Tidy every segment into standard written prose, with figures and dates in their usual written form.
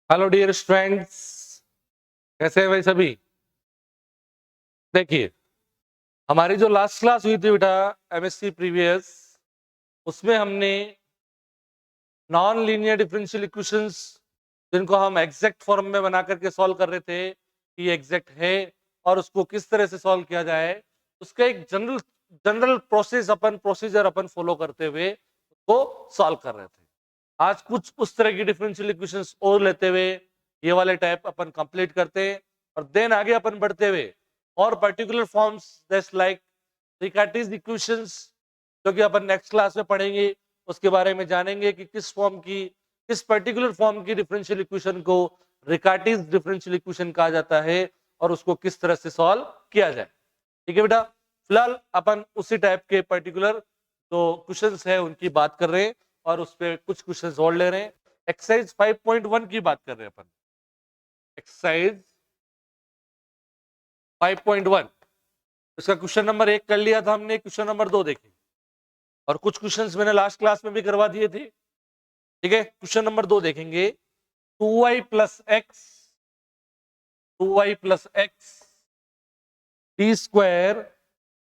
Hello dear students, कैसे हैं भाई सभी। देखिए, हमारी जो लास्ट क्लास हुई थी बेटा एमएससी प्रीवियस, उसमें हमने नॉन लीनियर डिफरेंशियल इक्वेशंस जिनको हम एग्जैक्ट फॉर्म में बना करके सॉल्व कर रहे थे कि एग्जैक्ट है और उसको किस तरह से सॉल्व किया जाए, उसका एक जनरल जनरल प्रोसीजर अपन फॉलो करते हुए उसको सॉल्व कर रहे थे। आज कुछ उस तरह की डिफरेंशियल इक्वेशंस और लेते हुए ये वाले टाइप अपन कंप्लीट करते हैं और देन आगे अपन बढ़ते हुए और particular forms just like Riccati's equations जो कि अपन नेक्स्ट क्लास में पढ़ेंगे, उसके बारे में जानेंगे कि किस पर्टिकुलर फॉर्म की डिफरेंशियल इक्वेशन को रिकार्टीज डिफरेंशियल इक्वेशन कहा जाता है और उसको किस तरह से सॉल्व किया जाए। ठीक है बेटा, फिलहाल अपन उसी टाइप के पर्टिकुलर जो क्वेश्चंस है उनकी बात कर रहे हैं और उस पर कुछ क्वेश्चंस और ले रहे हैं। एक्सरसाइज 5.1 की बात कर रहे हैं अपन। एक्सरसाइज 5.1, इसका क्वेश्चन नंबर 1 कर लिया था हमने, क्वेश्चन नंबर 2 देखें और कुछ क्वेश्चंस मैंने लास्ट क्लास में भी करवा दिए थे। ठीक है, क्वेश्चन नंबर 2 देखेंगे। 2y plus x 2y plus x D square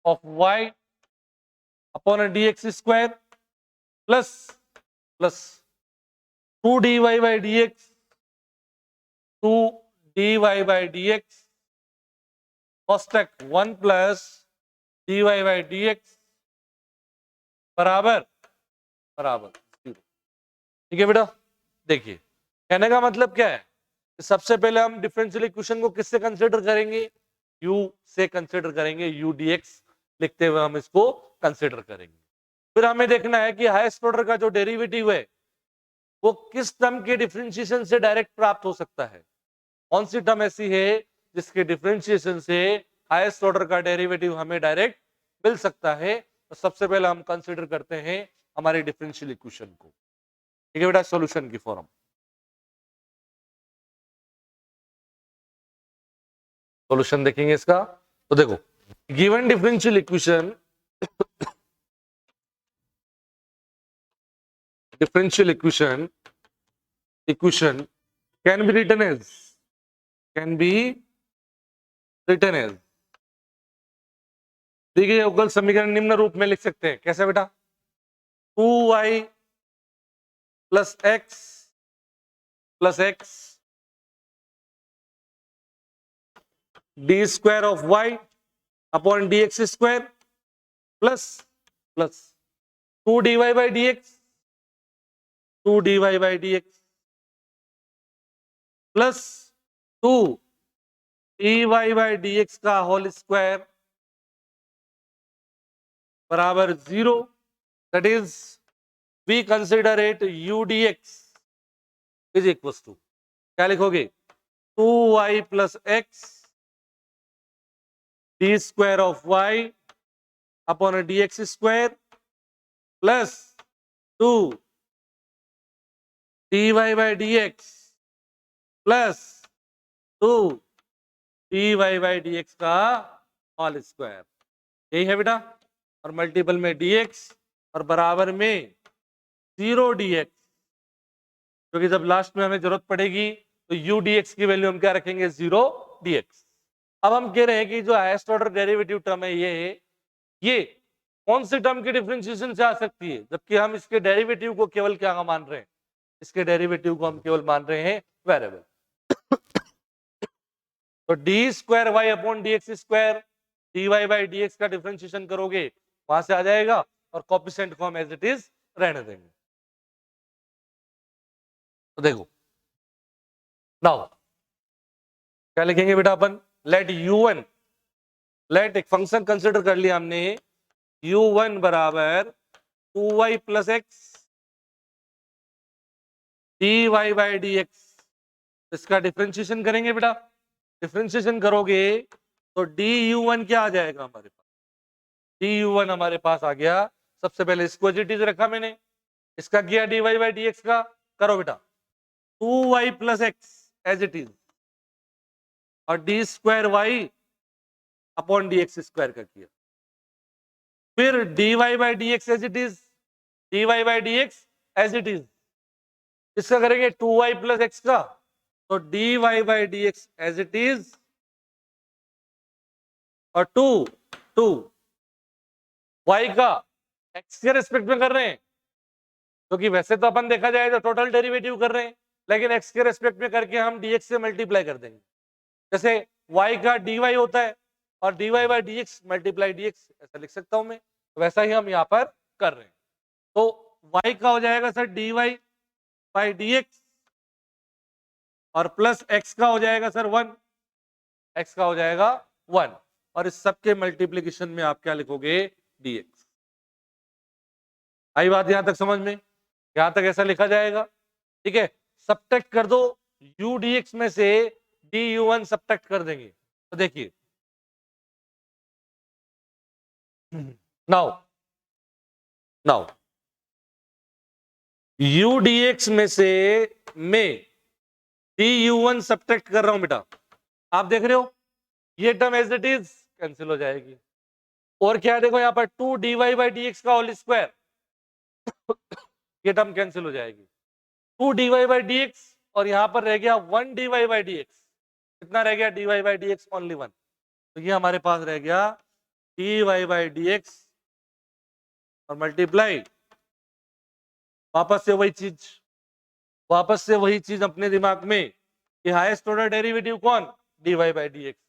of y upon D x square plus plus 2 dy by D X 2 dy by D x cosec 1 plus dy by D x बराबर बराबर 0। ठीक है बेटा, देखिए कहने का मतलब क्या है। सबसे पहले हम डिफरेंशियल इक्वेशन को किससे कंसीडर करेंगे, u से कंसीडर करेंगे, u dx लिखते हुए हम इसको कंसीडर करेंगे। फिर हमें देखना है कि हाईएस्ट ऑर्डर का जो डेरिवेटिव है वो किस टर्म के डिफरेंशिएशन से डायरेक्ट प्राप्त हो सकता है। कौन सी टर्म ऐसी है जिसके डिफरेंशिएशन से हाईएस्ट ऑर्डर का डेरिवेटिव हमें डायरेक्ट मिल सकता है। तो सबसे पहले हम कंसीडर करते हैं हमारी डिफरेंशियल इक्वेशन को। ठीक है बेटा, सॉल्यूशन की फॉर्म सॉल्यूशन देखेंगे इसका। तो देखो, given differential equation equation can be written as देखिए अवकल समीकरण निम्न रूप में लिख सकते हैं। कैसे बेटा, 2y plus x D square of y upon D x square plus plus 2 dy by D X 2 dy by D x plus 2 dy by D x का होल स्क्वायर बराबर 0। That is we consider it u dx is equal to क्या लिखोगे, 2y plus x D square of y upon D x square plus 2 dy by D x plus 2 dy by D x का whole square. यही है बेटा, और multiple में dx और बराबर में 0 dx, क्योंकि जब लास्ट में हमें जरूरत पड़ेगी तो u dx की वैल्यू हम क्या रखेंगे, 0 dx। अब हम कह रहे हैं कि जो हाईएस्ट ऑर्डर डेरिवेटिव टर्म है ये कौन सी टर्म की डिफरेंशिएशन से आ सकती है, जबकि हम इसके डेरिवेटिव को केवल क्या मान रहे हैं, इसके डेरिवेटिव को हम केवल मान रहे हैं वेरिएबल। तो D square Y upon D x square D Y by D x का डिफरेंशिएशन करोगे वहां से आ जाएगा और कॉपिसेंट को हम एज इट इज रहने देंगे। तो देखो नाउ क्या लिखेंगे बेटा अपन, लेट u1, लेट एक फंक्शन कंसिडर कर लिया हमने, u1 बराबर 2y plus x D Y by D X, इसका डिफरेंशिएशन करेंगे बेटा। डिफरेंशिएशन करोगे तो डी u1 क्या आ जाएगा हमारे पास, डी u1 हमारे पास आ गया। सबसे पहले इसको एज इट इज रखा मैंने, इसका किया D Y by D x का, करो बेटा 2y plus X as it is और D square Y upon D x square का किया, फिर D Y by D x as it is, D Y by D x as it is, इसका करेंगे 2y plus X का तो dy by D x as it is, और two y का x के रिस्पेक्ट में कर रहे हैं, क्योंकि वैसे तो अपन देखा जाए तो टोटल डेरिवेटिव कर रहे हैं, लेकिन x के रिस्पेक्ट में करके हम dx से मल्टीप्लाई कर देंगे। जैसे y का dy होता है और dy by D x multiply D x, ऐसा लिख सकता हूं मैं, वैसा ही हम यहाँ पर कर रहे हैं। तो y का हो जाएगा sir dy by D x, और प्लस x का हो जाएगा सर 1, x का हो जाएगा 1, और इस सब के मल्टीप्लीकेशन में आप क्या लिखोगे, dx। आई बात यहां तक समझ में? यहां तक ऐसा लिखा जाएगा, ठीक है। सब्ट्रैक्ट कर दो, u dx में से du1 सब्ट्रैक्ट कर देंगे, तो देखिए नाउ u dx में से मैं du1 सब्ट्रैक्ट कर रहा हूं बेटा, आप देख रहे हो ये term as it is cancel हो जाएगी, और क्या है देखो यहाँ पर 2 dy बाई डी एक्स का होल स्क्वायर, ये टर्म कैंसिल हो जाएगी, 2 dy बाई डी एक्स, और यहां पर रह गया 1 dy बाई डी एक्स, कितना रह गया dy by D x, only 1, तो ये हमारे पास रह गया dy बाई डी एक्स और मल्टीप्लाई, वापस से वही चीज अपने दिमाग में कि हाईएस्ट ऑर्डर डेरिवेटिव कौन, dy बाई डी एक्स,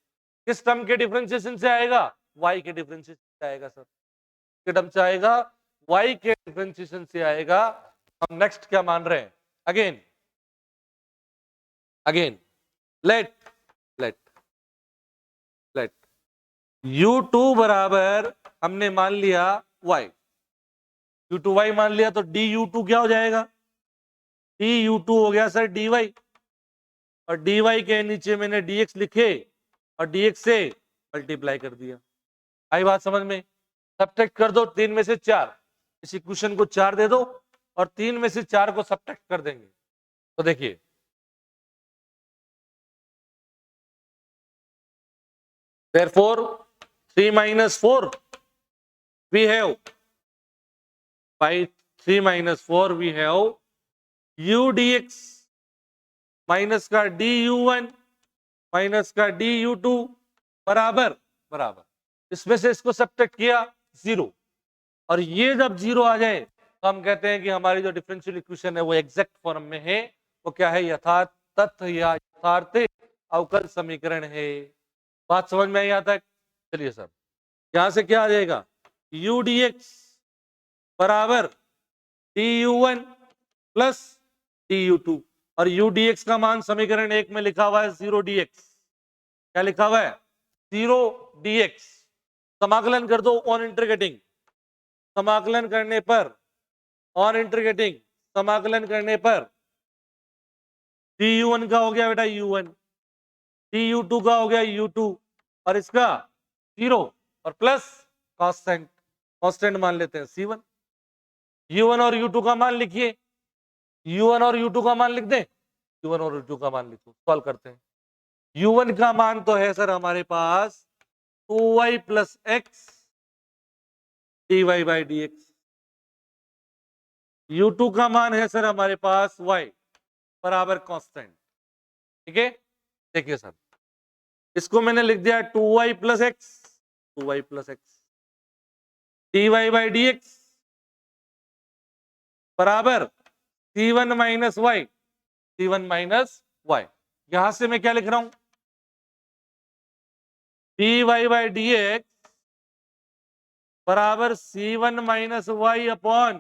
किस टर्म के डिफरेंशिएशन से आएगा, y के डिफरेंशिएशन से आएगा सर, के टर्म से आएगा, y के डिफरेंशिएशन से आएगा। हम नेक्स्ट क्या मान रहे हैं, अगेन लेट u2 बराबर हमने मान लिया y, u2 y मान लिया, तो du2 क्या हो जाएगा, du2 हो गया सर dy, और dy के नीचे मैंने dx लिखे और dx से मल्टीप्लाई कर दिया। आई बात समझ में? सब्ट्रैक्ट कर दो 3 में से 4, इस इक्वेशन को 4 दे दो और 3 में से 4 को सब्ट्रैक्ट कर देंगे, तो देखिए therefore 3 minus 4 we have, by 3 minus 4 we have u dx minus का du1 माइनस का du2 बराबर, इसमें से इसको सब्ट्रैक्ट किया 0, और ये जब 0 आ जाए तो हम कहते हैं कि हमारी जो डिफरेंशियल इक्वेशन है वो एग्जैक्ट फॉर्म में है, वो क्या है, यथार्थ तथ्य या यथार्थ अवकल समीकरण है। बात समझ में आई यहाँ तक? चलिए सर, यहां से क्या आ जाएगा, u dx बराबर du1 प्लस du2, और u dx का मान समीकरण 1 में लिखा हुआ है 0 dx, क्या लिखा हुआ है, 0 dx, समाकलन कर दो ऑन इंटीग्रेटिंग, समाकलन करने पर ऑन इंटीग्रेटिंग, समाकलन करने पर du1 का हो गया बेटा u1, du2 का हो गया u2, और इसका 0 और प्लस कांस्टेंट मान लेते हैं c1, u1 और u2 का मान लिखिए, u1 और u2 का मान लिख दें, u1 और u2 का मान लिखो, सॉल्व करते हैं। u1 का मान तो है सर हमारे पास 2y plus x dy by D x, u2 का मान है सर हमारे पास y बराबर कांस्टेंट, ठीक है। देखिए सर, इसको मैंने लिख दिया 2y plus x dy by D x बराबर c1 माइनस वाई, यहां से मैं क्या लिख रहा हूं, dy बाई डी एक्स बराबर c1 minus Y upon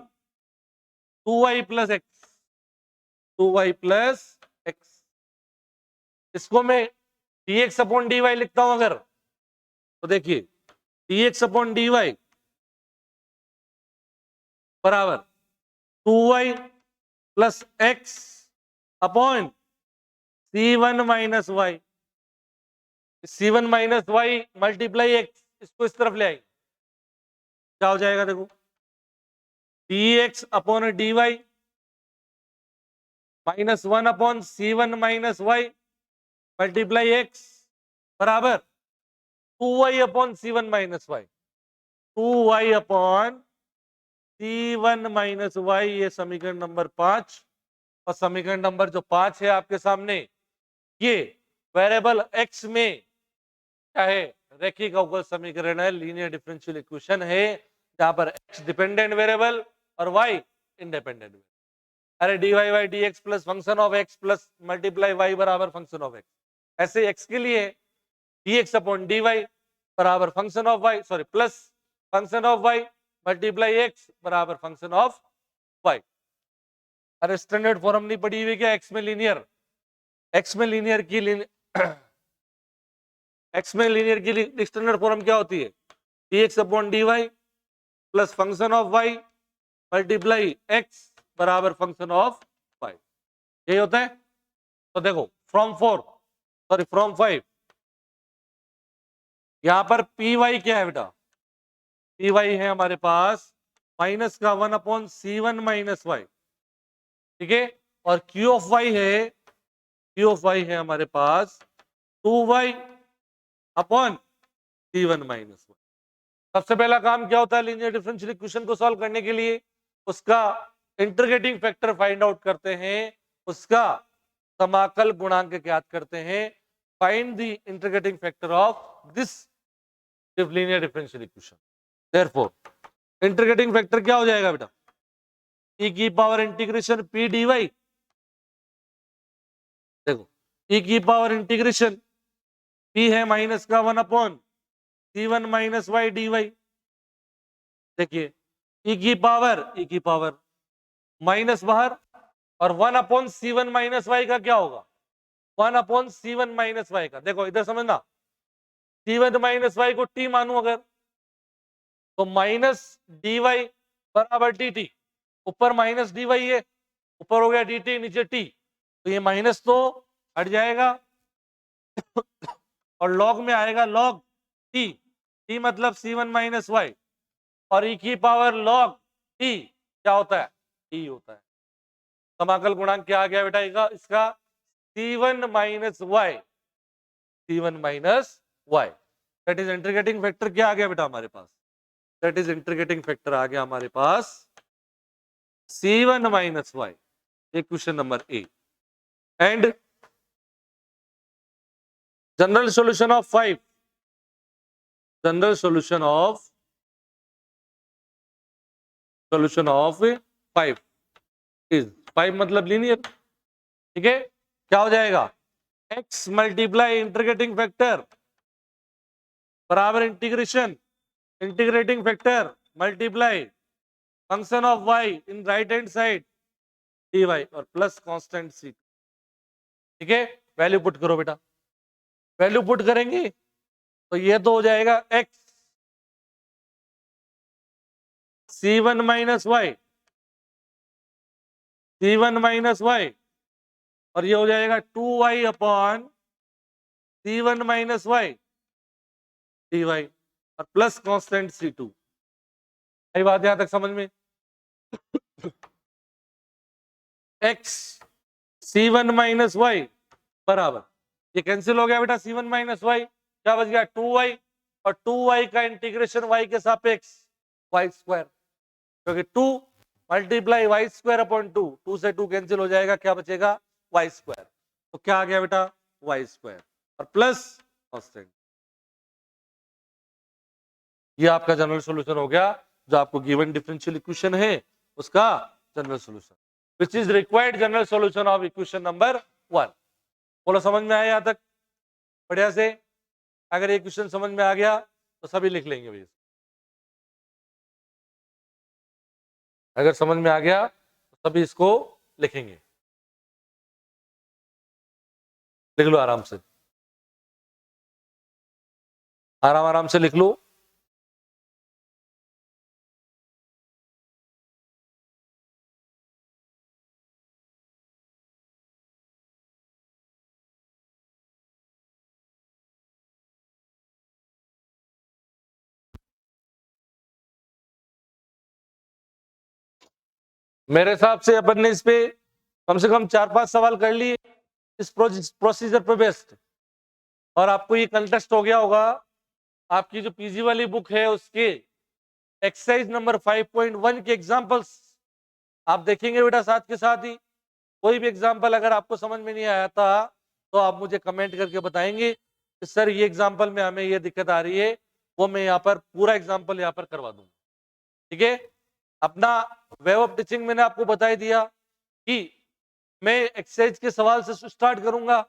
2y plus X, इसको मैं dx अपॉन dy लिखता हूं अगर, तो देखिए dx अपॉन dy बराबर 2y plus x upon c1 minus y, c1 minus y multiply x, इसको इस तरफ ले आएंगे, क्या हो जाएगा देखो, dx upon dy minus 1 upon c1 minus y multiply x बराबर 2y upon c1 minus y, 2y upon c1 minus y, ये समीकरण नंबर 5, और समीकरण नंबर जो 5 है आपके सामने, ये वेरिएबल x में क्या है, रैखिक अवकल समीकरण है, लीनियर डिफरेंशियल इक्वेशन है, जहां पर x डिपेंडेंट वेरिएबल और y इंडिपेंडेंट। अरे dy by dx plus function of x plus multiply y बराबर फंक्शन ऑफ x, ऐसे x के लिए dx अपॉन dy बराबर function of y, sorry plus function of y multiply x बराबर function of y। अरे standard form नहीं पड़ी हुई क्या, x में लीनियर, x में लीनियर की x में लीनियर की स्टैंडर्ड फॉर्म क्या होती है, dx upon dy plus function of y multiply x बराबर फंक्शन ऑफ y, यही होता है। तो देखो फ्रॉम 5 यहां पर पी वाई क्या है बेटा, पी वाई है हमारे पास माइनस का 1 अपॉन C1 माइनस वाई, ठीक है, और क्यू ऑफ वाई है हमारे पास 2y upon C1 minus Y. सबसे पहला काम क्या होता है लीनियर डिफरेंशियल इक्वेशन को सॉल्व करने के लिए, उसका इंटीग्रेटिंग फैक्टर फाइंड आउट करते हैं, उसका समाकल गुणांक ज्ञात करते हैं। Find the integrating factor of this linear differential equation. Therefore integrating factor क्या हो जाएगा बेटा, e की पावर इंटीग्रेशन p dy, देखो e की पावर इंटीग्रेशन p है माइनस का 1 upon C1 minus y D y, देखिए e की पावर माइनस बाहर और 1 अपॉन C1 माइनस वाई का क्या होगा, 1 अपॉन C1 माइनस वाई का, देखो इधर समझना, C1 माइनस वाई को t मानू अगर, तो माइनस dy बराबर dt, ऊपर माइनस dy है, ऊपर हो गया dt, नीचे t, तो ये माइनस तो हट जाएगा और लॉग में आएगा लॉग t मतलब C1 माइनस वाई, और e की पावर लॉग t क्या होता है, t होता है। समाकल गुणांक क्या आ गया बेटा इसका C1 minus y, C1 minus y, that is integrating factor क्या आ गया बेटा हमारे पास, दैट इज इंटीग्रेटिंग फैक्टर आ गया हमारे पास C1 minus y, equation number A. And general solution of 5, general solution of 5 is 5 मतलब लीनियर, ठीक है, क्या हो जाएगा x मल्टीप्लाई इंटीग्रेटिंग फैक्टर बराबर integrating factor multiply function of y in right hand side dy और प्लस कांस्टेंट c, ठीक है, वैल्यू पुट करो बेटा, वैल्यू पुट करेंगे तो ये तो हो जाएगा x C1 minus y, C1 minus y, और ये हो जाएगा 2y upon C1 minus y dy और प्लस कांस्टेंट C2। यही बात यहां तक समझ में, x C1 माइनस वाई बराबर, ये कैंसिल हो गया बेटा, C1 माइनस वाई क्या बच गया 2y, और 2y का इंटीग्रेशन y के सापेक्ष y स्क्वायर, क्योंकि 2 मल्टीप्लाई वाई स्क्वायर अपॉन 2 से 2 कैंसिल हो जाएगा, क्या बचेगा वाई स्क्वायर, तो क्या आ गया बेटा वाई स्क्वायर और प्लस कांस्टेंट। ये आपका जनरल सॉल्यूशन हो गया, जो आपको गिवन डिफरेंशियल इक्वेशन है उसका general solution, which is required general solution of equation number 1। बोलो समझ में आया यहां तक बढ़िया से, अगर ये क्वेश्चन समझ में आ गया तो सभी लिख लेंगे भैया, अगर समझ में आ गया तो सभी इसको लिखेंगे, लिख लो आराम से, आराम से लिख लो। मेरे हिसाब से अपन ने इस पे कम से कम 4-5 सवाल कर लिए इस प्रोसीजर पे बेस्ड, और आपको ये कंटेस्ट हो गया होगा, आपकी जो पीजी वाली बुक है उसके एक्सरसाइज नंबर 5.1 के एग्जांपल्स आप देखेंगे बेटा, साथ के साथ ही कोई भी एग्जांपल अगर आपको समझ में नहीं आया था तो आप मुझे कमेंट करके बताएंगे कि सर ये एग्जाम्पल में हमें ये दिक्कत आ रही है, वो मैं यहाँ पर पूरा एग्जाम्पल यहाँ पर करवा दूंगा। ठीक है, अपना वे ऑफ टीचिंग मैंने आपको बता ही दिया कि मैं एक्सरसाइज के सवाल से स्टार्ट करूंगा,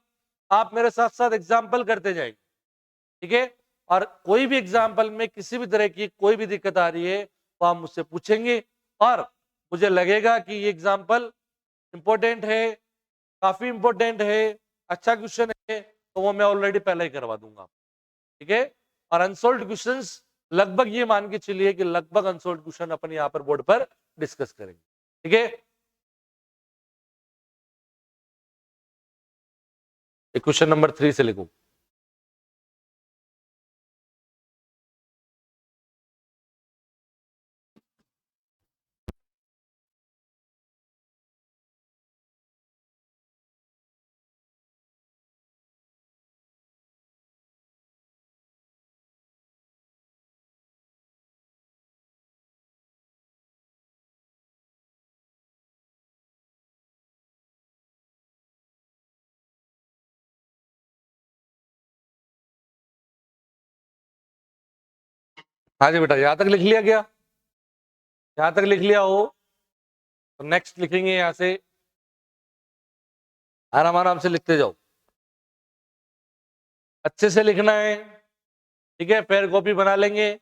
आप मेरे साथ साथ एग्जाम्पल करते जाएंगे। ठीक है, और कोई भी एग्जाम्पल में किसी भी तरह की कोई भी दिक्कत आ रही है तो आप मुझसे पूछेंगे, और मुझे लगेगा कि ये एग्जाम्पल इंपॉर्टेंट है, काफी इंपॉर्टेंट है, अच्छा क्वेश्चन है, तो वो मैं ऑलरेडी पहले ही करवा दूंगा। ठीक है, और अनसोल्व क्वेश्चंस लगभग ये मान के चलिए कि लगभग अनसोल्व क्वेश्चन अपन यहाँ पर बोर्ड पर डिस्कस करेंगे। ठीक है, क्वेश्चन नंबर 3 से लिखो। हाँ जी बेटा, यहां तक लिख लिया क्या? यहां तक लिख लिया हो तो नेक्स्ट लिखेंगे यहां से, आराम आराम से लिखते जाओ, अच्छे से लिखना है। ठीक है, फेयर कॉपी बना लेंगे,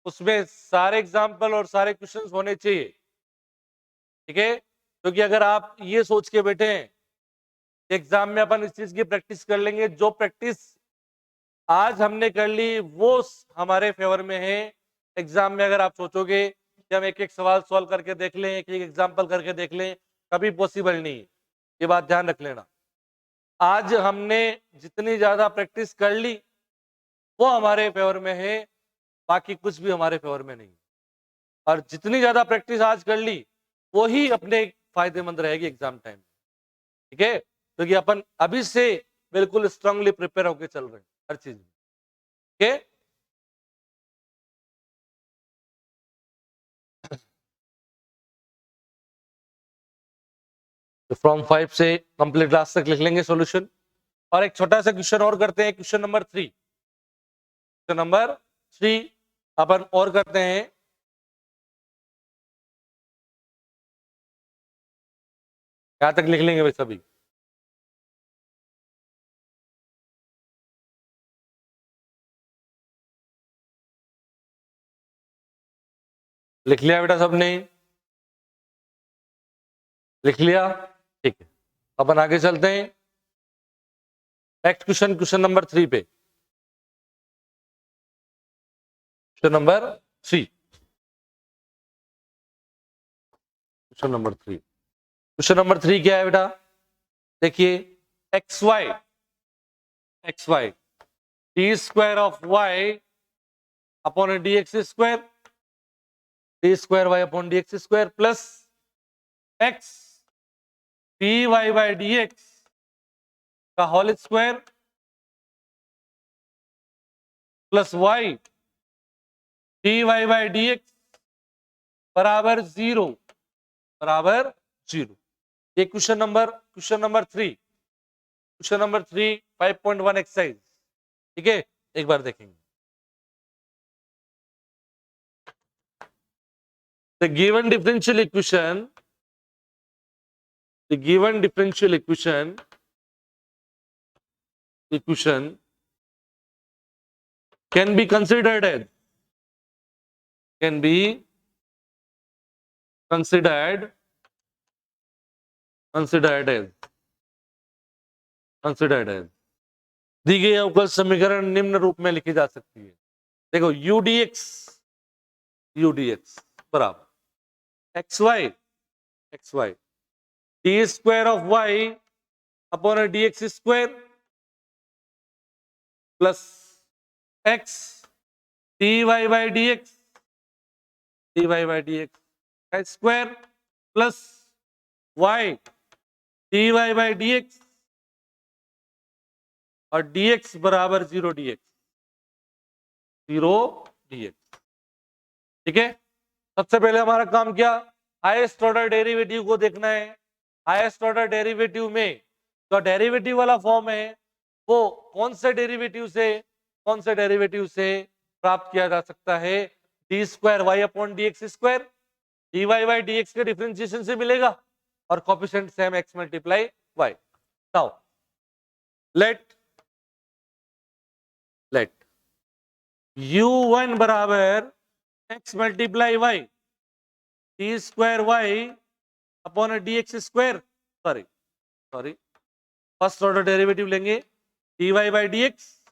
उसमें सारे एग्जाम्पल और सारे क्वेश्चंस होने चाहिए। ठीक है, क्योंकि अगर आप ये सोच के बैठे हैं एग्जाम में अपन इस चीज की प्रैक्टिस कर लेंगे, जो प्रैक्टिस आज हमने कर ली वो हमारे फेवर में है, एग्जाम में अगर आप सोचोगे कि हम एक एक सवाल सॉल्व करके देख लें, एक एक एग्जाम्पल करके देख लें, कभी पॉसिबल नहीं है, ये बात ध्यान रख लेना। आज हमने जितनी ज्यादा प्रैक्टिस कर ली वो हमारे फेवर में है, बाकी कुछ भी हमारे फेवर में नहीं। और जितनी ज्यादा प्रैक्टिस आज कर ली वो ही अपने फायदेमंद रहेगी एग्जाम टाइम। ठीक है, क्योंकि अपन अभी से बिल्कुल स्ट्रांगली प्रिपेयर होकर चल रहे हैं हर चीज में। ठीक है, तो फ्रॉम 5 से कंप्लीट क्लास तक लिख लेंगे सॉल्यूशन, और एक छोटा सा क्वेश्चन और करते हैं, क्वेश्चन नंबर 3। क्वेश्चन नंबर 3 अपन और करते हैं, यहां तक लिख लेंगे भाई सभी। लिख लिया बेटा सबने? लिख लिया? ठीक है, अपन आगे चलते हैं नेक्स्ट क्वेश्चन, क्वेश्चन नंबर 3 पे। Question number 3, question number 3, question number 3 क्या है बेटा? देखिए, X Y D square of Y upon D x square, D square Y upon D x square plus x D Y by D x का whole square plus Y D Y by D x बराबर 0, बराबर 0। ये question number 3, question number 3 5.1 exercise. ठीक है, एक बार देखेंगे। The given differential equation, the given differential equation can be considered as, can be considered as दी गई अवकल समीकरण निम्न रूप में लिखी जा सकती है। देखो, यूडीएक्स बराबर X Y D square of Y upon D x square plus x D Y by D x का square plus Y D Y by D x और dx बराबर 0 dx। ठीक है, सबसे पहले हमारा काम क्या, हाईएस्ट ऑर्डर डेरिवेटिव को देखना है। हाईएस्ट ऑर्डर डेरिवेटिव में जो डेरिवेटिव वाला फॉर्म है वो कौन से डेरिवेटिव से प्राप्त किया जा सकता है? D square Y upon D x square, D Y by D x के डिफरेंशिएशन से मिलेगा और coefficient same x multiply y. Now let u1 बराबर x multiply y D square Y upon D x square, sorry first order derivative लेंगे dy by D x.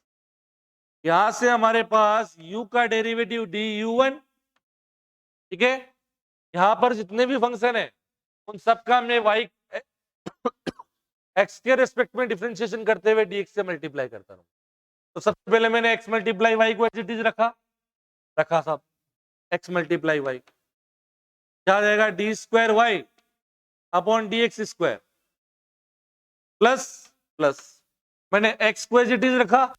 यहां से हमारे पास u का डेरिवेटिव du1, ठीक है। यहां पर जितने भी फंक्शन है उन सबका मैं y x के रेस्पेक्ट में डिफरेंशिएशन करते हुए dx से मल्टीप्लाई करता रहूं। तो सबसे पहले मैंने x मल्टीप्लाई वाई को एज इट इज रखा सब x मल्टीप्लाई वाई, क्या आ जाएगा? D square Y upon D x square plus मैंने x को एज इट इज रखा,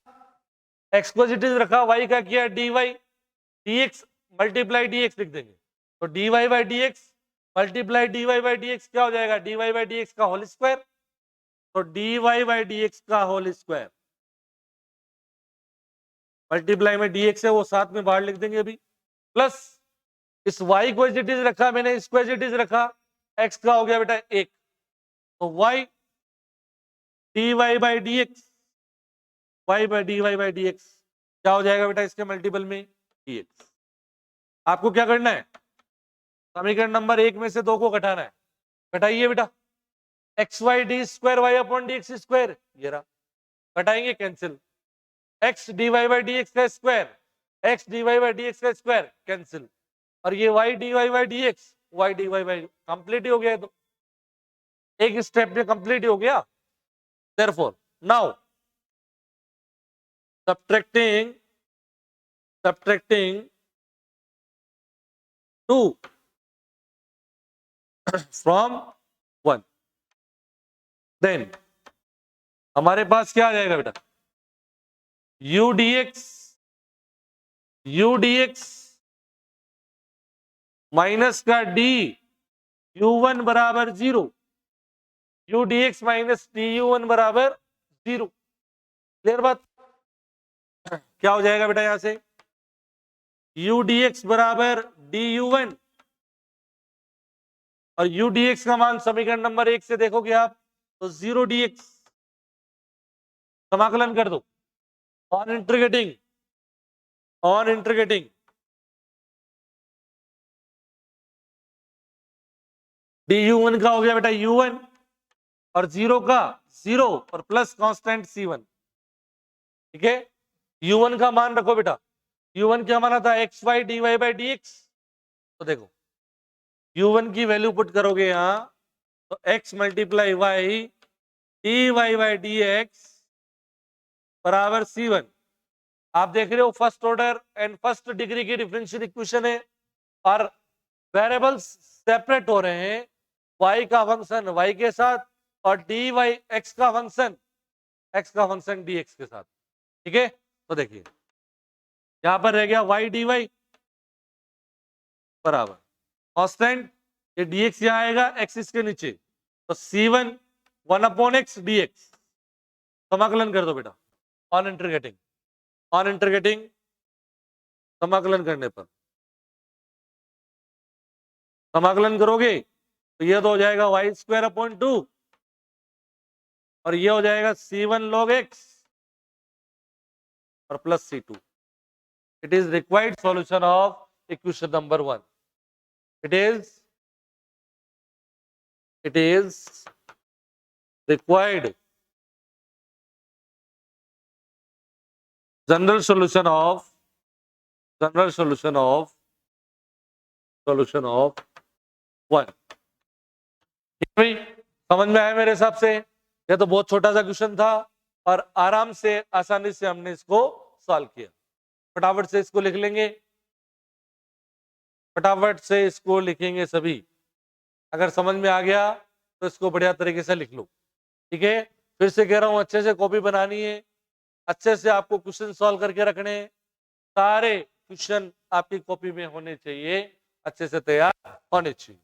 y का किया dy dx मल्टीप्लाई dx लिख देंगे। तो dy by D x multiply dy by D x क्या हो जाएगा? dy बाई डी एक्स का होल स्क्वायर। तो dy बाई डी एक्स का होल स्क्वायर मल्टीप्लाई में dx है वो साथ में बाहर लिख देंगे अभी, प्लस इस y को एज इट इज रखा मैंने, इसको एज इट इज रखा, x का हो गया बेटा 1, तो y dy by D x y by d Y by D x क्या हो जाएगा बेटा? इसके मल्टीपल में dx। आपको क्या करना है? समीकरण नंबर 1 में से 2 को घटाना है, घटाइए बेटा। X Y D square Y upon D x square, ये रहा, घटाएंगे cancel. X D Y by D x का square, x D Y by D x का स्क्वायर कैंसिल, और ये y D Y by D x Y D Y by complete ही हो गया। तो एक स्टेप में कंप्लीट हो गया। Therefore now subtracting 2 from 1, then हमारे पास क्या आ जाएगा बेटा? u dx माइनस का d u1 बराबर 0, u dx minus D u1 बराबर 0। क्लियर बात? क्या हो जाएगा बेटा यहां से? u dx बराबर डी u1, और u dx का मान समीकरण नंबर 1 से देखोगे आप तो 0 dx, समाकलन कर दो ऑन इंटीग्रेटिंग डी u1 का हो गया बेटा u1, और 0 का 0 और प्लस कांस्टेंट c1, ठीक है। u1 का मान रखो बेटा, u1 क्या माना था? X Y D Y by D x. तो देखो u1 की वैल्यू पुट करोगे यहां तो x multiply y D Y by D x बराबर c1। आप देख रहे हो first order and first degree की डिफरेंशियल इक्वेशन है, और वेरिएबल्स सेपरेट हो रहे हैं, y का फंक्शन y के साथ और डी वाई x का फंक्शन dx के साथ, ठीक है। तो देखिए यहां पर रह गया y dy बराबर कांस्टेंट, ये dx यहां आएगा, x इसके नीचे, तो c1 1 अपॉन x dx, समाकलन कर दो बेटा ऑन इंटीग्रेटिंग समाकलन करने पर, समाकलन करोगे तो ये तो हो जाएगा वाई स्क्वायर अपॉन 2, और ये हो जाएगा c1 log x और plus c2। It is required solution of equation number 1। it is required general solution of 1। भाई समझ में आया मेरे हिसाब से? ये तो बहुत छोटा सा क्वेश्चन था और आराम से आसानी से हमने इसको सॉल्व किया। फटाफट से इसको लिख लेंगे, फटाफट से इसको लिखेंगे सभी। अगर समझ में आ गया तो इसको बढ़िया तरीके से लिख लो, ठीक है। फिर से कह रहा हूं अच्छे से कॉपी बनानी है, अच्छे से आपको क्वेश्चन सॉल्व करके रखने हैं, सारे क्वेश्चन आपकी कॉपी में होने चाहिए, अच्छे से तैयार होने चाहिए।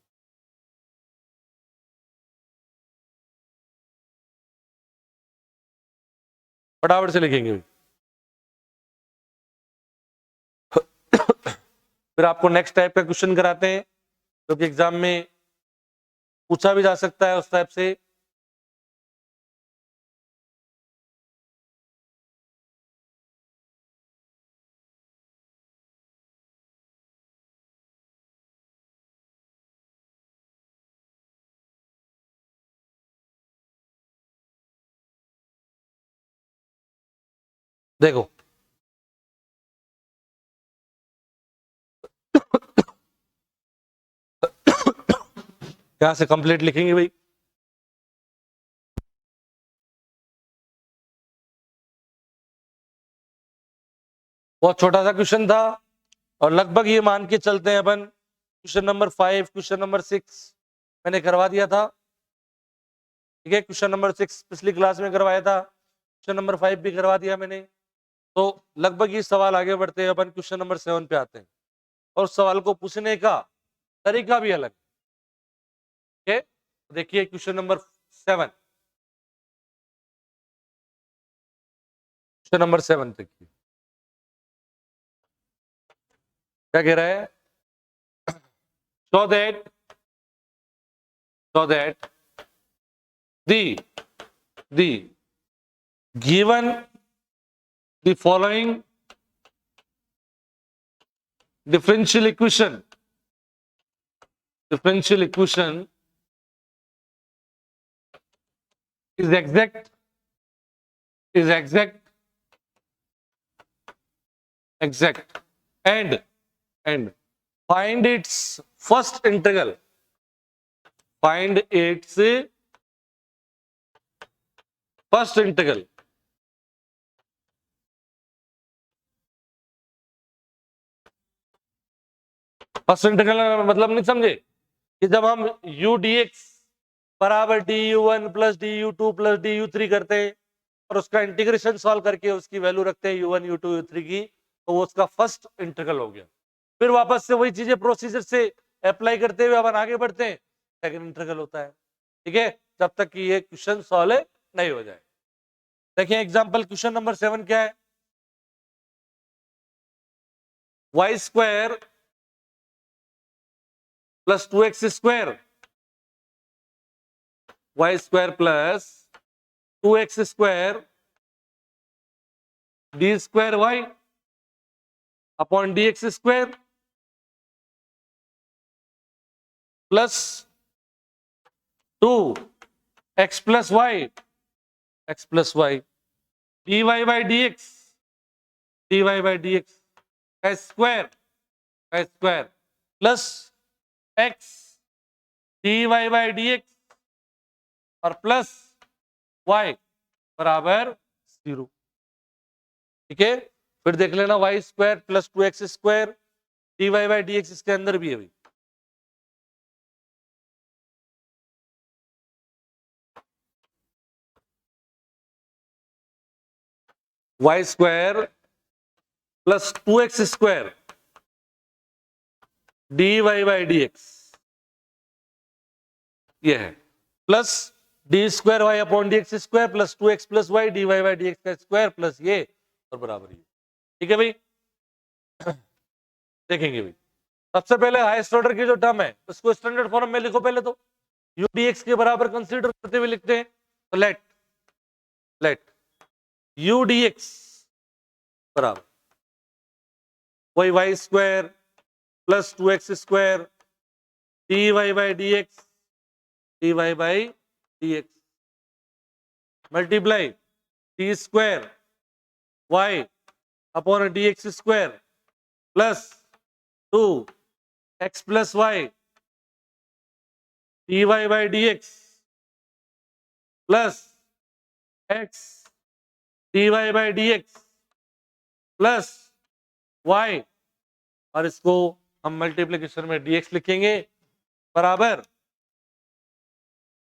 फटाफट से लिखेंगे। फिर आपको नेक्स्ट टाइप का क्वेश्चन कराते हैं जो कि एग्जाम में पूछा भी जा सकता है उस टाइप से। देखो यहां से कंप्लीट लिखेंगे भाई। बहुत छोटा सा क्वेश्चन था और लगभग ये मान के चलते हैं अपन क्वेश्चन नंबर 5 क्वेश्चन नंबर 6 मैंने करवा दिया था। ठीक है, क्वेश्चन नंबर 6 पिछली क्लास में करवाया था, क्वेश्चन नंबर 5 भी करवा दिया मैंने। तो लगभग ये सवाल आगे बढ़ते हैं, अपन क्वेश्चन नंबर 7 पे आते हैं और सवाल को पूछने का तरीका भी अलग। ठीक है, देखिए क्वेश्चन नंबर 7, क्वेश्चन नंबर 7 देखिए क्या कह रहा है। so that the given the following differential equation is exact and find its first integral, find its first integral। First integral का मतलब नहीं समझे कि जब हम u dx बराबर du1 plus du2 plus du3 करते हैं और उसका इंटीग्रेशन सॉल्व करके उसकी वैल्यू रखते हैं u1 u2 u3 की, तो वो उसका फर्स्ट इंटीग्रल हो गया। फिर वापस से वही चीजें प्रोसीजर से अप्लाई करते हुए अपन आगे बढ़ते हैं, सेकंड इंटीग्रल होता है। ठीक है, जब तक कि ये क्वेश्चन सॉल्व नहीं हो जाए। देखिए एग्जांपल क्वेश्चन नंबर 7 क्या है। y square plus 2x square, y square plus 2x square D square Y upon D x square plus 2 x plus Y D Y by D x का square plus x D Y by D x और plus y बराबर 0। ठीक है, फिर देख लेना y square plus 2x square D Y by D x इसके अंदर भी है भाई। Y square plus 2x square D Y by D x ये है, plus d square Y upon D x square plus 2x plus Y D Y by D x का square plus ये और बराबर ये। ठीक है भाई, देखेंगे भाई सबसे पहले हाईएस्ट ऑर्डर की जो टर्म है उसको स्टैंडर्ड फॉर्म में लिखो। पहले तो यू डी एक्स के बराबर कंसीडर करते हुए लिखते हैं, तो लेट यू डी एक्स बराबर वही y square plus 2x square D Y by D x multiply d square Y upon D x square plus 2 x plus Y D Y by D x plus x D Y by D x plus y और इसको हम multiplication में dx लिखेंगे बराबर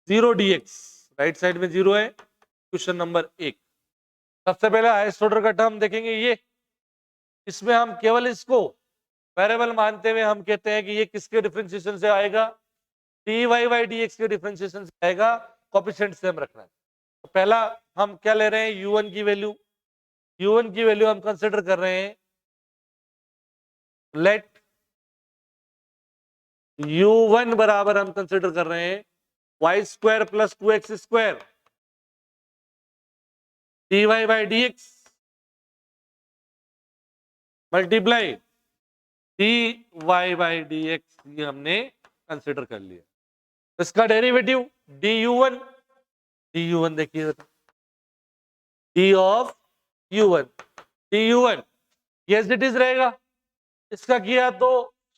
0 dx, right side में 0 है। Question number 1 सबसे पहले हाईएस्ट ऑर्डर का टर्म देखेंगे ये, इसमें हम केवल इसको वेरिएबल मानते हुए हम कहते हैं कि ये किसके डिफरेंशिएशन से आएगा, dy बाई dx के डिफरेंशिएशन से आएगा, कोएफिशिएंट सेम रखना है। तो पहला हम क्या ले रहे हैं, u1 की वैल्यू, u1 की वैल्यू हम कंसिडर कर रहे हैं, लेट u1 बराबर हम कंसिडर कर रहे हैं y square plus 2x square dy by dx multiply dy by dx, ये हमने कंसिडर कर लिया। इसका डेरिवेटिव du1 देखिए, d ऑफ u1 ये एज इट इज रहेगा। इसका किया तो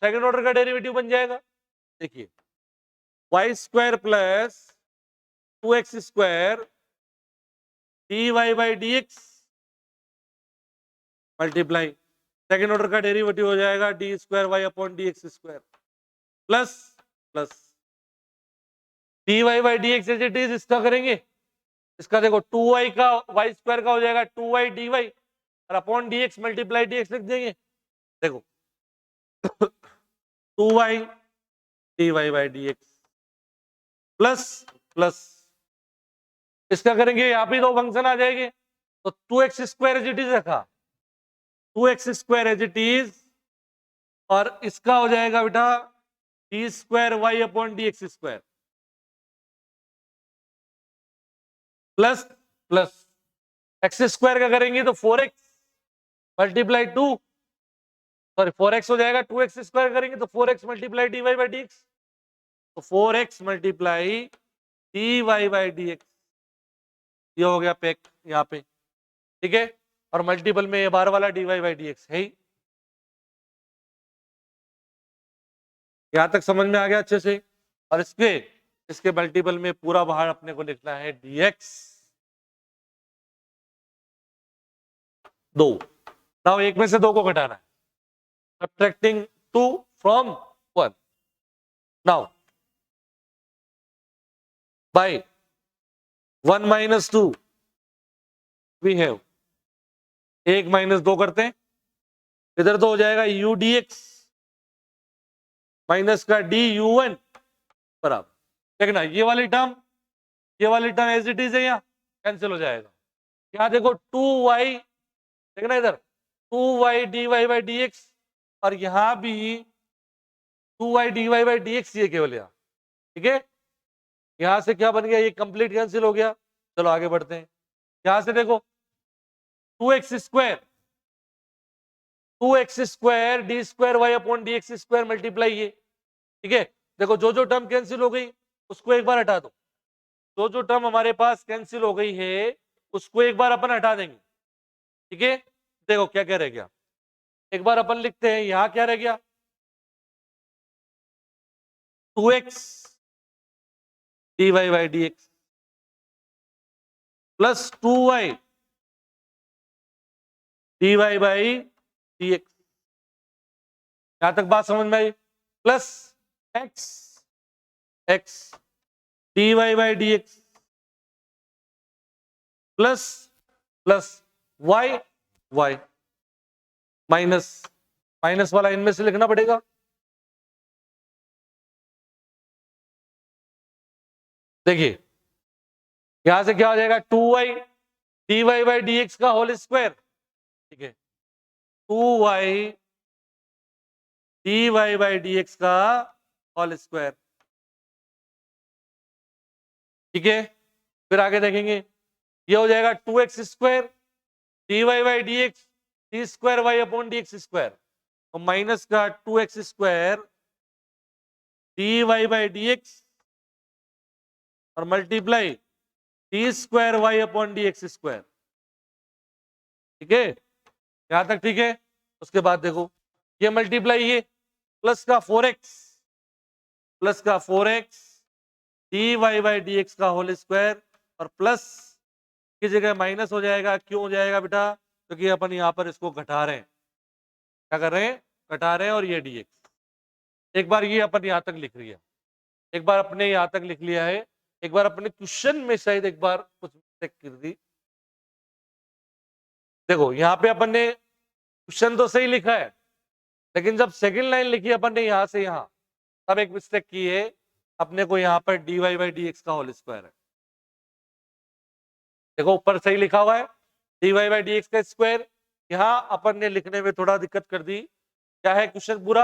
सेकंड ऑर्डर का डेरिवेटिव बन जाएगा। देखिए y square plus 2x square dy by dx multiply second order का डेरिवेटिव हो जाएगा d square Y upon D x square plus plus d Y by D x as it is. इसका करेंगे, इसका देखो 2y का वाई स्क्वायर का हो जाएगा 2y dy और upon D x multiply D x लिख देंगे। देखो 2y dy by D x plus plus, इसका करेंगे यहाँ पे दो फंक्शन आ जाएंगे, तो 2x square as it is रखा, 2x square as it is, और इसका हो जाएगा बेटा d square Y upon D x square plus plus x square का करेंगे तो 4x मल्टीप्लाई 2, सॉरी 4x हो जाएगा, 2x स्क्वायर करेंगे तो 4x multiply d Y by D x, तो 4x multiply d Y by D x, ये हो गया पैक यहाँ पे, ठीक है। और मल्टीपल में ये बार वाला d Y by D x है ही। यहां तक समझ में आ गया अच्छे से। और इसके मल्टीपल में पूरा बाहर अपने को लिखना है dx 2। नाउ एक में से दो को घटाना है, subtracting 2 from 1। Now by 1 minus 2 we have, 1 minus 2 करते हैं, इधर तो हो जाएगा u dx माइनस का डी u1 बराबर, देखना ये वाली टर्म एज इट इज है, यहाँ कैंसिल हो जाएगा। यहाँ देखो 2y, देखना इधर 2y dy बाई dx, और यहाँ भी 2y dy बाई dx, ये केवल यहाँ, ठीक है। यहाँ से क्या बन गया, ये कंप्लीट कैंसिल हो गया। चलो आगे बढ़ते हैं। यहाँ से देखो 2x square D square Y upon D x square multiply ये, ठीक है। देखो जो जो टर्म कैंसिल हो गई उसको एक बार हटा दो, जो टर्म हमारे पास कैंसिल हो गई है उसको एक बार अपन हटा देंगे, ठीक है। देखो क्या क्या रह गया, एक बार अपन लिखते हैं, यहां क्या रह गया 2x dy by D x plus 2y dy by D x, यहां तक बात समझ में आई, plus x dy by D x plus plus y minus वाला इनमें से लिखना पड़ेगा। देखिए यहां से क्या हो जाएगा 2y dy by D x का होल स्क्वायर, ठीक है, 2y dy by D x का होल स्क्वायर, ठीक है। फिर आगे देखेंगे, ये हो जाएगा 2x square dy by D x D square Y upon D x square, तो माइनस का 2x square dy by D x और multiply d square Y upon D x square, ठीक है। यहां तक ठीक है। उसके बाद देखो ये मल्टीप्लाई ये प्लस का 4x d Y by D x का होल स्क्वायर, और प्लस की जगह माइनस हो जाएगा। क्यों हो जाएगा बेटा, क्योंकि अपन यहाँ पर इसको घटा रहे हैं, क्या कर रहे हैं, घटा रहे हैं, और ये dx एक बार ये अपन यहाँ तक लिख लिया, एक बार अपने यहाँ तक लिख लिया है, एक बार अपने क्वेश्चन में शायद एक बार कुछ मिस्टेक कर दी। देखो यहाँ पे अपन ने क्वेश्चन तो सही लिखा है, लेकिन जब सेकंड लाइन लिखी अपन ने यहाँ से यहाँ, तब एक मिस्टेक की है, अपने को यहाँ पर dy बाई डी एक्स का होल स्क्वायर है, देखो ऊपर सही लिखा हुआ है dy बाई डी एक्स का स्क्वायर। यहां अपन ने लिखने में थोड़ा दिक्कत कर दी। क्या है क्वेश्चन पूरा?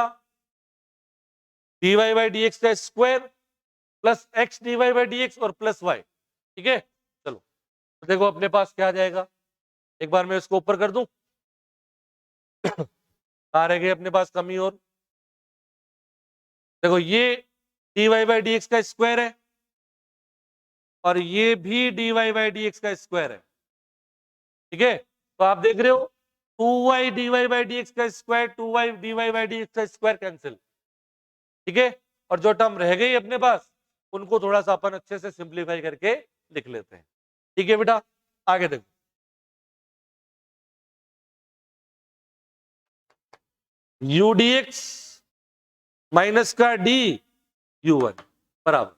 dy बाई डी एक्स का square plus x dy by D x और प्लस वाई। ठीक है, चलो तो देखो अपने पास क्या आ जाएगा, एक बार मैं इसको ऊपर कर दूं। कहां रह गए अपने पास कमी? और देखो ये dy बाई डी एक्स का स्क्वायर है और ये भी dy बाई डी एक्स का स्क्वायर है। ठीक है, तो आप देख रहे हो 2y dy by D x का square 2y dy by D x का स्क्वायर कैंसिल। ठीक है, और जो टर्म रह गई अपने पास उनको थोड़ा सा अपन अच्छे से सिंप्लीफाई करके लिख लेते हैं। ठीक है बेटा, आगे देखो। यू डी एक्स माइनस का डी यू वन बराबर,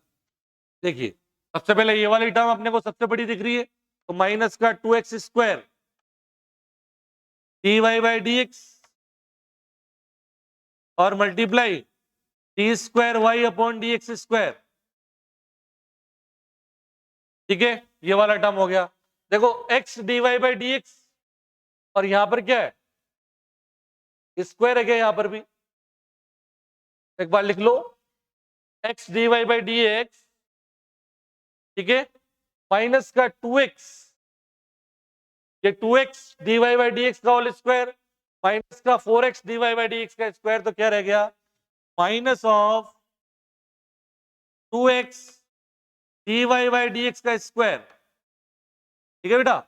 देखिए सबसे पहले ये वाली टर्म अपने को सबसे बड़ी दिख रही है, तो माइनस का 2x square D Y by D x और multiply d square Y upon D x square. ठीक है, ये वाला टर्म हो गया। देखो x d Y by D x और यहां पर क्या है, स्क्वायर है क्या यहां पर भी? एक बार लिख लो x d Y by D x, ठीक है, माइनस का 2x, ये 2x d Y by D x का होल स्क्वायर माइनस का 4x d Y by D x का स्क्वायर, तो क्या रह गया? Minus of 2x d Y by D x का स्क्वायर। ठीक है बेटा,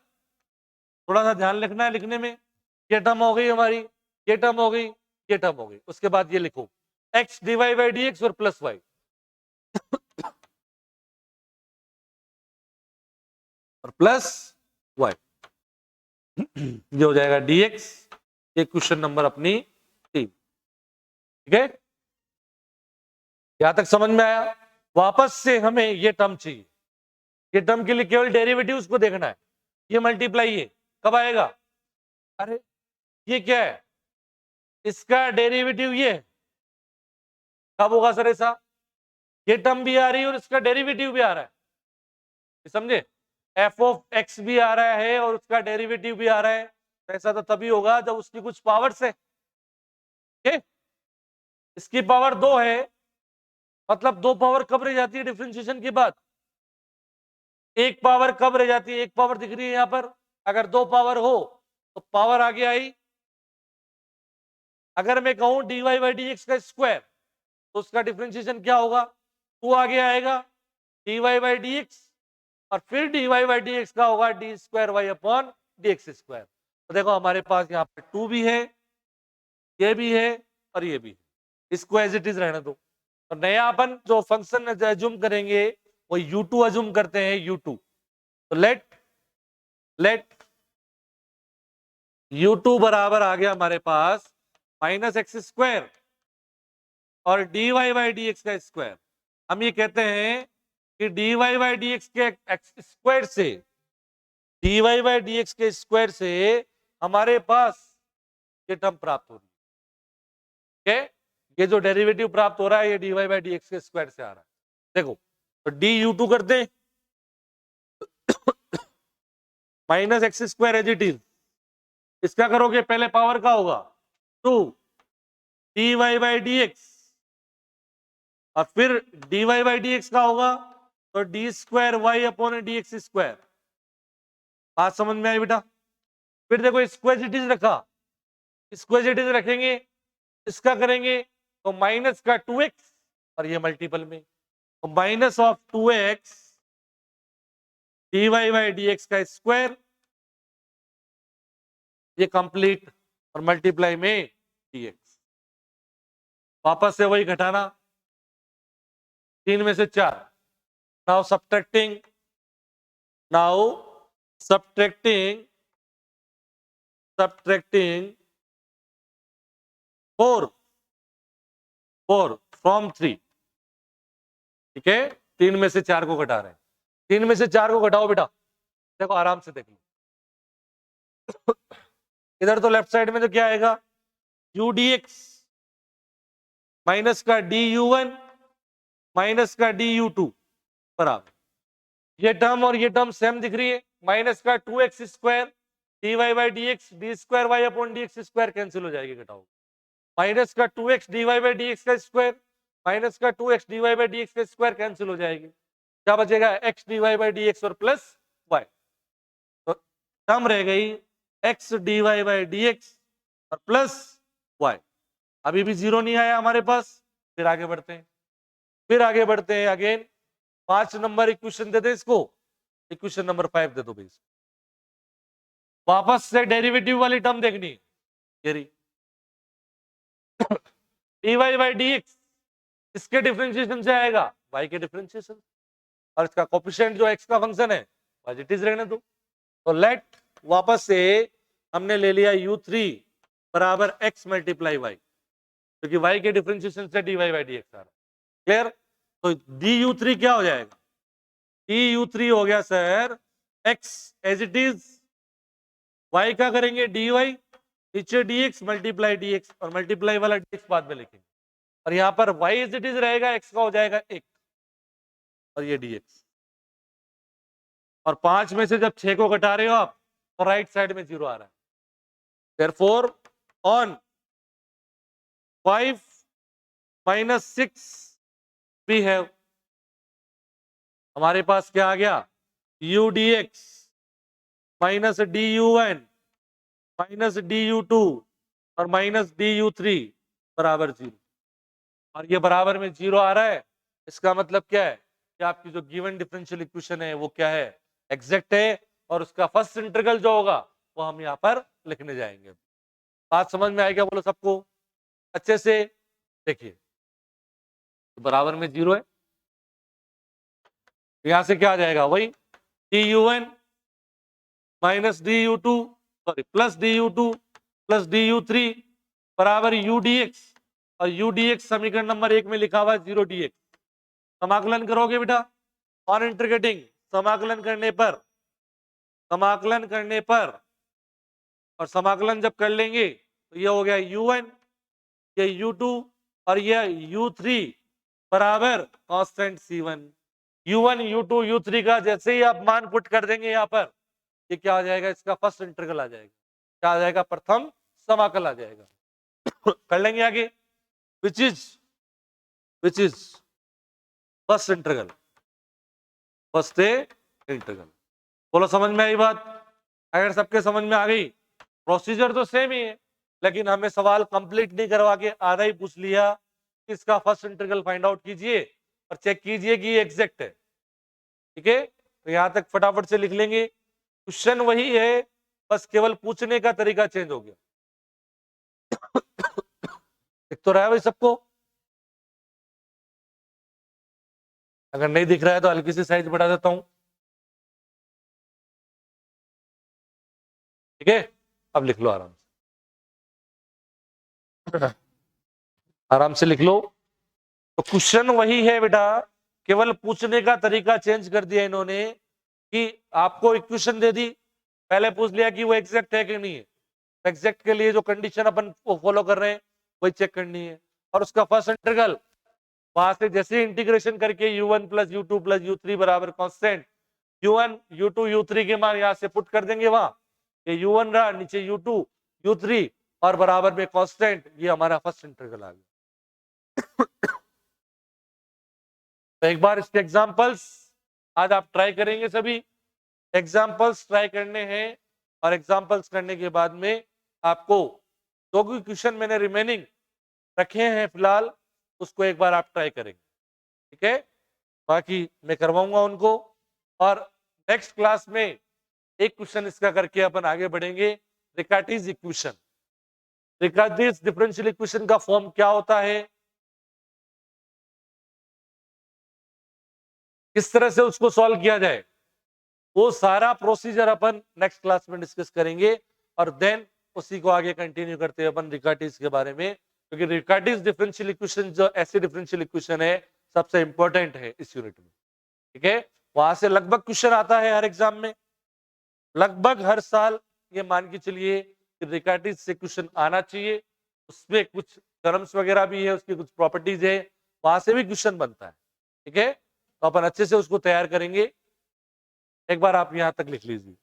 थोड़ा सा ध्यान रखना है लिखने में। ये टर्म हो गई हमारी, ये टर्म हो गई, ये टर्म हो गई। उसके बाद ये लिखो x d Y by D x और प्लस वाई और प्लस वाई, ये हो जाएगा dx। ये क्वेश्चन नंबर अपनी 3। ठीक है, यहां तक समझ में आया? वापस से हमें ये टर्म चाहिए। ये टर्म के लिए केवल डेरिवेटिव्स को देखना है। ये मल्टीप्लाई है कब आएगा? अरे ये क्या है, इसका डेरिवेटिव ये है, कब होगा सर ऐसा? ये टर्म भी आ रही है और इसका डेरिवेटिव भी आ रहा है, समझे? एफ ऑफ एक्स भी आ रहा है और उसका डेरिवेटिव भी आ रहा है, तो ऐसा तो तभी होगा जब उसकी कुछ पावर से। इसकी पावर 2 है, मतलब 2 पावर कब रह जाती है डिफरेंशिएशन के बाद? 1 पावर कब रह जाती है? 1 पावर दिख रही है यहां पर। अगर 2 पावर हो तो पावर आगे आई। अगर मैं कहूं d Y by D x का स्क्वायर तो उसका डिफरेंशिएशन क्या होगा? 2 आगे आएगा d Y by D x और फिर D Y by D x का होगा d square Y upon D x square. तो देखो हमारे पास यहाँ पे 2 भी है, ये भी है और ये भी है। इसको एज इट इज रहने दो। तो नया अपन जो फंक्शन अज्यूम करेंगे वो u2 अज्यूम करते हैं, u2। तो लेट u2 बराबर आ गया हमारे पास माइनस एक्स स्क्वायर और d Y by D x का स्क्वायर। हम ये कहते हैं कि d Y by D x के स्क्वायर से, d Y by D x के स्क्वायर से हमारे पास ये टर्म प्राप्त हो रही है। ये जो डेरिवेटिव प्राप्त हो रहा है ये d Y by D x के स्क्वायर से आ रहा है। देखो तो डी यू टू करते हैं minus x square as it is. इसका करोगे पहले पावर का होगा 2 d Y by D x और फिर D Y by D x का होगा तो D square Y upon D x square. बात समझ में आई बेटा? फिर देखो स्क्वेजिटीज रखा, स्क्वेजिटीज रखेंगे, इसका करेंगे तो माइनस का 2x और ये मल्टीपल में तो minus of 2x d Y by D x का स्क्वायर, ये कंप्लीट और मल्टीप्लाई में dx। वापस से वही घटाना 3 में से 4। Now subtracting, subtracting 4 from 3। ठीक है, 3 में से 4 को घटा रहे हैं। 3 में से 4 को घटाओ बेटा, देखो आराम से देख लो। इधर तो लेफ्ट साइड में तो क्या आएगा, यू डी एक्स माइनस का डी यू वन माइनस का डी यू टू बराबर। ये टर्म और ये टर्म सेम दिख रही है, माइनस का 2x square dy by D x, D square Y upon D x square cancel हो जाएगी, घटाओ। माइनस का 2x dy by D x का स्क्वायर माइनस का 2x dy by D x का स्क्वायर कैंसिल हो जाएगी। क्या बचेगा? x dy by D x और प्लस y। तो टर्म रह गई x dy by D x और प्लस y। अभी भी जीरो नहीं आया हमारे पास। फिर आगे बढ़ते हैं, अगेन 5 नंबर इक्वेशन दे दे इसको, इक्वेशन नंबर 5 दे दो भाई। वापस से डेरिवेटिव वाली टर्म देखनी है, ये रही dy बाई डी एक्स, इसके डिफरेंशिएशन से आएगा y के डिफरेंशिएशन, और इसका कोफिशिएंट जो x का फंक्शन है एज इट इज रहने दो। तो लेट वापस से हमने ले लिया u3 बराबर x मल्टीप्लाई y, क्योंकि y के डिफरेंशिएशन से dy बाई डी एक्स आ रहा है। क्लियर? तो du3 क्या हो जाएगा? du3 हो गया sir x as it is, y का करेंगे dy, नीचे dx मल्टीप्लाई dx, और मल्टीप्लाई वाला dx बाद में लिखेंगे, और यहां पर y एज इट इज रहेगा, x का हो जाएगा 1 और ये dx। और 5 में से जब 6 को घटा रहे हो आप तो राइट साइड में 0 आ रहा है। Therefore on 5 minus 6 we have, हमारे पास क्या आ गया? u dx minus du1 minus du2 और माइनस du3 बराबर 0। और ये बराबर में 0 आ रहा है, इसका मतलब क्या है कि आपकी जो गिवन डिफरेंशियल इक्वेशन है वो क्या है? एग्जैक्ट है, और उसका फर्स्ट इंटीग्रल जो होगा वो हम यहाँ पर लिखने जाएंगे। बात समझ में आएगा बोलो सबको अच्छे से? देखिए तो बराबर में 0 है, यहां से क्या आ जाएगा? वही du1 minus du2 sorry plus du2 plus du3 बराबर udx, और udx समीकरण नंबर 1 में लिखा हुआ है 0 dx। समाकलन करोगे बेटा ऑन इंटीग्रेटिंग, समाकलन करने पर और समाकलन जब कर लेंगे तो ये हो गया u1, ये u2 और ये u3 बराबर constant c1। u1 u2 u3 का जैसे ही आप मान पुट कर देंगे यहाँ पर, ये क्या आ जाएगा? इसका फर्स्ट इंटीग्रल आ जाएगा। क्या आ जाएगा? प्रथम समाकल आ जाएगा। कर लेंगे आगे, which is first integral, first integral. बोलो समझ में आई बात? अगर सबके समझ में आ गई, प्रोसीजर तो सेम ही है, लेकिन हमें सवाल कंप्लीट नहीं करवा के आधा ही पूछ लिया। इसका फर्स्ट इंटीग्रल फाइंड आउट कीजिए और चेक कीजिए कि ये एग्जैक्ट है। ठीक है, तो यहां तक फटाफट से लिख लेंगे। क्वेश्चन वही है, बस केवल पूछने का तरीका चेंज हो गया। दिख तो रहा है भाई सबको? अगर नहीं दिख रहा है तो हल्की सी साइज बढ़ा देता हूं। ठीक है, अब लिख लो आराम से, आराम से लिख लो। तो क्वेश्चन वही है बेटा, केवल पूछने का तरीका चेंज कर दिया इन्होंने कि आपको इक्वेशन दे दी, पहले पूछ लिया कि वो एग्जैक्ट है कि नहीं है। एग्जैक्ट के लिए जो कंडीशन अपन फॉलो कर रहे हैं वही चेक करनी है, और उसका फर्स्ट इंटीग्रल वहां से जैसे इंटीग्रेशन करके u1 plus u2 plus u3 बराबर कांस्टेंट u1 u2 u3 के मान यहां से पुट कर देंगे। वहां ये u1 रहा, नीचे u2 u3 और बराबर में कांस्टेंट, ये हमारा फर्स्ट इंटीग्रल आ गया। तो एक बार इसके एग्जांपल्स आज आप ट्राई करेंगे, सभी एग्जांपल्स ट्राई करने हैं, और एग्जांपल्स करने के बाद में आपको जो भी क्वेश्चन मैंने रिमेनिंग रखे हैं फिलहाल उसको एक बार आप ट्राई करेंगे। ठीक है, बाकी मैं करवाऊंगा उनको, और नेक्स्ट क्लास में एक क्वेश्चन इसका करके अपन आगे बढ़ेंगे। रिकार्टीज इक्वेशन, रिकार्टीज डिफरेंशियल इक्वेशन का फॉर्म क्या होता है, किस तरह से उसको सॉल्व किया जाए, वो सारा प्रोसीजर अपन नेक्स्ट क्लास में डिस्कस करेंगे, और देन उसी को आगे कंटिन्यू करते हैं अपन रिकार्टीज के बारे में, क्योंकि रिकार्टीज डिफरेंशियल इक्वेशन जो ऐसी डिफरेंशियल इक्वेशन है सबसे इंपॉर्टेंट है इस यूनिट में। ठीक है, वहां से लगभग क्वेश्चन आता है हर एग्जाम में, लगभग हर साल। ये मान के चलिए कि रिकार्टीज से क्वेश्चन आना चाहिए, उसमें कुछ टर्म्स वगैरह भी है, उसकी कुछ प्रॉपर्टीज है, वहां से भी क्वेश्चन बनता है। ठीक है, तो अपन अच्छे से उसको तैयार करेंगे। एक बार आप यहां तक लिख लीजिए।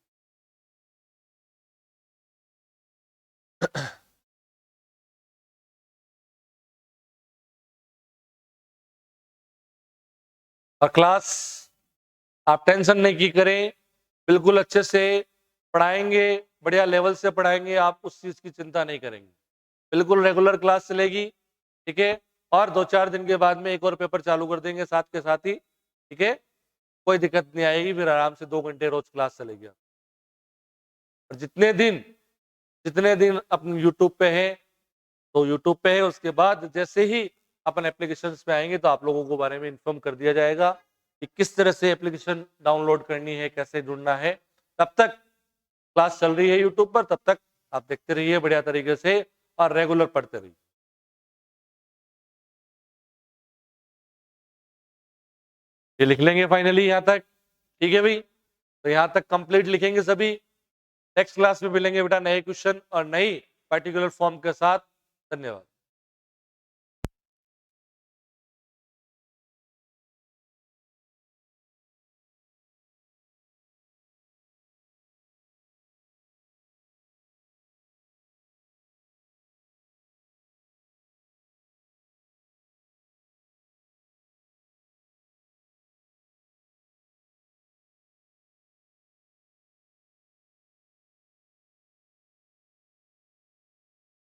और क्लास आप टेंशन नहीं की करें, बिल्कुल अच्छे से पढ़ाएंगे, बढ़िया लेवल से पढ़ाएंगे, आप उस चीज की चिंता नहीं करेंगे। बिल्कुल रेगुलर क्लास चलेगी, ठीक है। और 2-4 दिन के बाद में एक और पेपर चालू कर देंगे साथ के साथ ही, ठीक है। कोई दिक्कत नहीं आएगी, फिर आराम से 2 घंटे रोज क्लास चलेगी। और जितने दिन अपन यूट्यूब पे हैं, तो यूट्यूब पे है, उसके बाद जैसे ही अपन एप्लीकेशंस पे आएंगे तो आप लोगों को बारे में इन्फॉर्म कर दिया जाएगा कि किस तरह से एप्लीकेशन डाउनलोड करनी है, कैसे जुड़ना है। तब तक क्लास चल रही है यूट्यूब पर, तब तक आप देखते रहिए बढ़िया तरीके से और रेगुलर पढ़ते रहिए। ये लिख लेंगे फाइनली यहाँ तक, ठीक है भाई। तो यहाँ तक कंप्लीट लिखेंगे सभी। नेक्स्ट क्लास में मिलेंगे बेटा नए क्वेश्चन और नई पर्टिकुलर फॉर्म के साथ। धन्यवाद।